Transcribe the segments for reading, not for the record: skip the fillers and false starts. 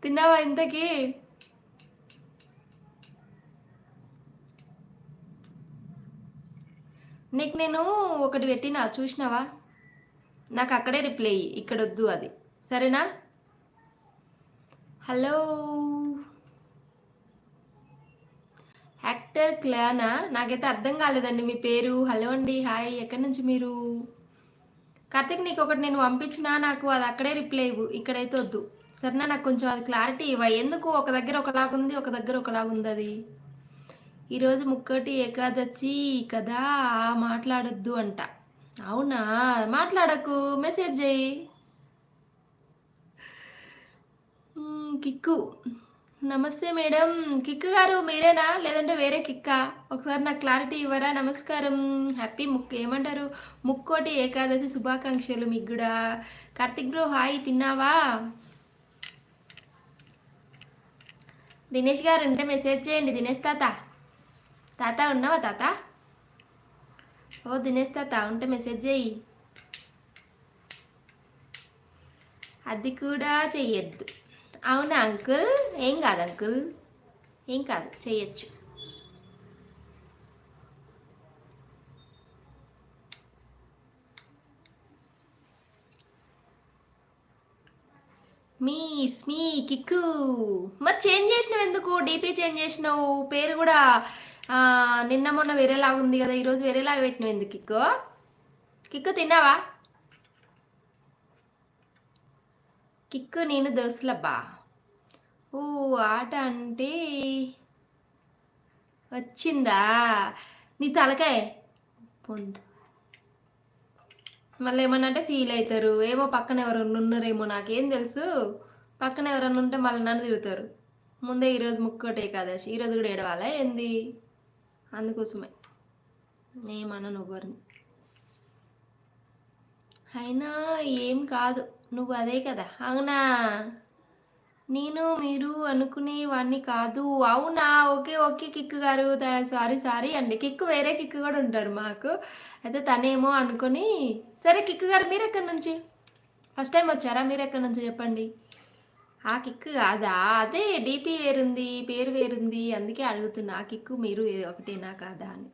తిన్నావా ఇంతకీ? నీకు నేను ఒకటి పెట్టినా చూసినావా? నాకు అక్కడే రిప్లై ఇక్కడ వద్దు అది, సరేనా? హలో యాక్టర్ క్లానా? నాకైతే అర్థం కాలేదండి మీ పేరు. హలో అండి, హాయ్, ఎక్కడి నుంచి మీరు? కార్తిక్ నీకు ఒకటి నేను పంపించినా, నాకు అది అక్కడే రిప్లై ఇవ్వు, ఇక్కడైతే వద్దు, సరేనా? నాకు కొంచెం అది క్లారిటీ ఇవ్వ. ఎందుకు ఒక దగ్గర ఒకలాగుంది, ఒక దగ్గర ఒకలాగుంది అది. ఈరోజు ముక్కోటి ఏకాదశి కదా, మాట్లాడొద్దు అంట. అవునా? మాట్లాడకు, మెసేజ్ చేయి. కిక్కు నమస్తే మేడం. కిక్కు గారు మీరేనా, లేదంటే వేరే కిక్కా? ఒకసారి నాకు క్లారిటీ ఇవ్వరా? నమస్కారం, హ్యాపీ ఏమంటారు, ముక్కోటి ఏకాదశి శుభాకాంక్షలు మీకు కూడా. కార్తిక్ బ్రో హాయ్, తిన్నావా? దినేష్ గారు ఉంటే మెసేజ్ చేయండి. దినేష్ తాత, తాత ఉన్నావా తాత? ఓ దినేష్ తాత ఉంటే మెసేజ్ చేయి. అది కూడా చెయ్యొద్దు. అవునా అంకుల్? ఏం కాదు అంకుల్, ఏం కాదు, చెయ్యొచ్చు. మీ కిక్కు మరి చేంజ్ చేసినావు ఎందుకు? డీపీ చేంజ్ చేసినావు, పేరు కూడా నిన్న మొన్న వేరేలాగా ఉంది కదా, ఈరోజు వేరేలాగా పెట్టినావు ఎందుకు? కిక్కు కిక్కు తిన్నావా? కిక్కు నేను దోస్తులబ్బా. ఓ ఆట అంటే వచ్చిందా నీ తలకాయ పొందు. మళ్ళీ ఏమన్నా అంటే ఫీల్ అవుతారు ఏమో, పక్కన ఎవరన్నా ఉన్నారేమో, నాకేం తెలుసు. పక్కన ఎవరన్నా ఉంటే మళ్ళీ నన్ను తిరుగుతారు. ముందే ఈరోజు ముక్కోటి ఏకాదశి, ఈరోజు కూడా ఏడవాలా ఏంది? అందుకోసమే ఏమన్నా ఎవరిని అయినా ఏం కాదు, నువ్వు అదే కదా. అవునా? నేను మీరు అనుకునేవాడిని కాదు. అవునా? ఓకే ఓకే కిక్కు గారు, సారీ సారీ అండి. కిక్కు వేరే కిక్కు కూడా ఉంటారు మాకు, అయితే తనేమో అనుకొని. సరే కిక్కు గారు మీరు ఎక్కడి నుంచి ఫస్ట్ టైం వచ్చారా? మీరు ఎక్కడి నుంచి చెప్పండి. ఆ కిక్కు కాదా? అదే డీపీ వేరుంది, పేరు వేరుంది, అందుకే అడుగుతున్నా. ఆ కిక్కు మీరు ఒకటేనా కాదా అని.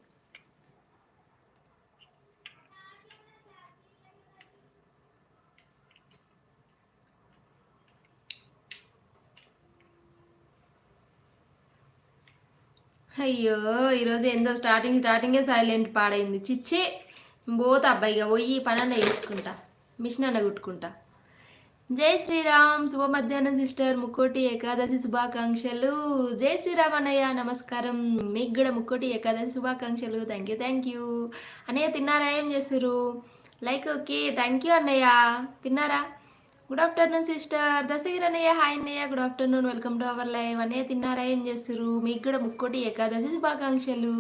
అయ్యో ఈరోజు ఏందో స్టార్టింగే సైలెంట్ పాడైంది. చిచ్చి పోతా అబ్బాయిగా పోయి పనన్న వేసుకుంటా, మిషన్ అన్న కుట్టుకుంటా. జై శ్రీరామ్, శుభ మధ్యాహ్నం సిస్టర్, ముక్కోటి ఏకాదశి శుభాకాంక్షలు. జై శ్రీరామ్ అన్నయ్య, నమస్కారం. మీకు కూడా ముక్కోటి ఏకాదశి శుభాకాంక్షలు. థ్యాంక్ యూ అన్నయ్య. తిన్నారా? ఏం చేస్తారు? లైక్ ఓకే, థ్యాంక్ యూ అన్నయ్య. తిన్నారా? గుడ్ ఆఫ్టర్నూన్ సిస్టర్ దశగిరి అన్నయ్య, హాయ్ అన్నయ్య, good afternoon, welcome to our live. అన్నయ్య తిన్నారా? ఏం చేస్తారు? మీకు కూడా ముక్కోటి ఏకాదశి శుభాకాంక్షలు.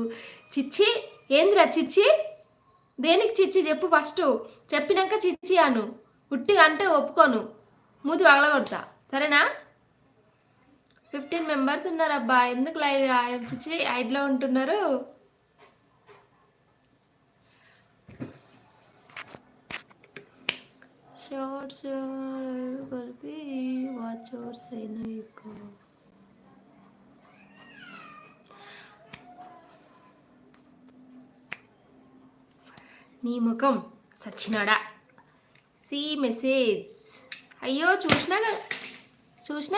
చిచ్చి ఏంద్రా చిచ్చి? దేనికి చిచ్చి చెప్పు ఫస్ట్, చెప్పినాక చిచ్చి అను. ఉట్టిగా అంటే ఒప్పుకోను, మూతి పగలగొడతా, సరేనా? 15 మెంబర్స్ ఉన్నారు అబ్బా, ఎందుకు లైవ్ చిచ్చి ఐడ్లో ఉంటున్నారు? షార్ట్స్ కలిపి వాచ్ అవర్స్ అయినా ఎక్కువ. నీ ముఖం సచ్చినాడా. C message. అయ్యో చూసినా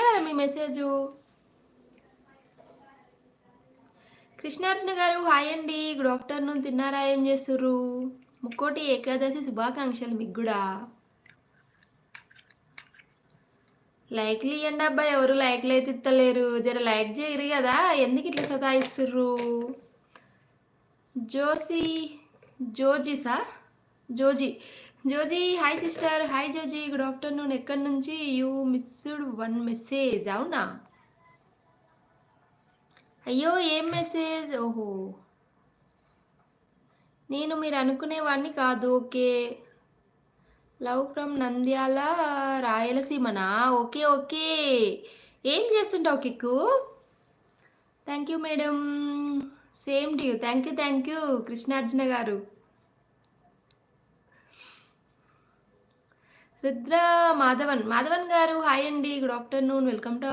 కదా మీ మెసేజు. కృష్ణార్జున గారు హాయ్ అండి, గుడ్ ఆఫ్టర్నూన్. తిన్నారా? ఏం చేస్తుర్రు? ముక్కోటి ఏకాదశి శుభాకాంక్షలు మీకు కూడా. లైక్లు ఇవ్వండి అబ్బాయి, ఎవరు లైక్లు అయితే ఇస్తలేరు. జర లైక్ చేయరు కదా, ఎందుకు ఇట్లా సతాయిస్తుర్రు? జోజీసా Joji hi sister, hi Joji, good afternoon. ఎక్కడి నుంచి? You missed one message. అవునా? అయ్యో ఏం మెసేజ్? ఓహో, నేను మీరు అనుకునేవాడిని కాదు. ఓకే, లవ్ ఫ్రమ్ నంద్యాల రాయలసీమనా? ఓకే ఓకే, ఏం చేస్తుంటావు కిక్కు? Thank you madam, same to you. Thank you Krishnarjuna garu. Rudra Madhavan గారు హాయ్ అండి, గుడ్ ఆఫ్టర్నూన్, వెల్కమ్ టు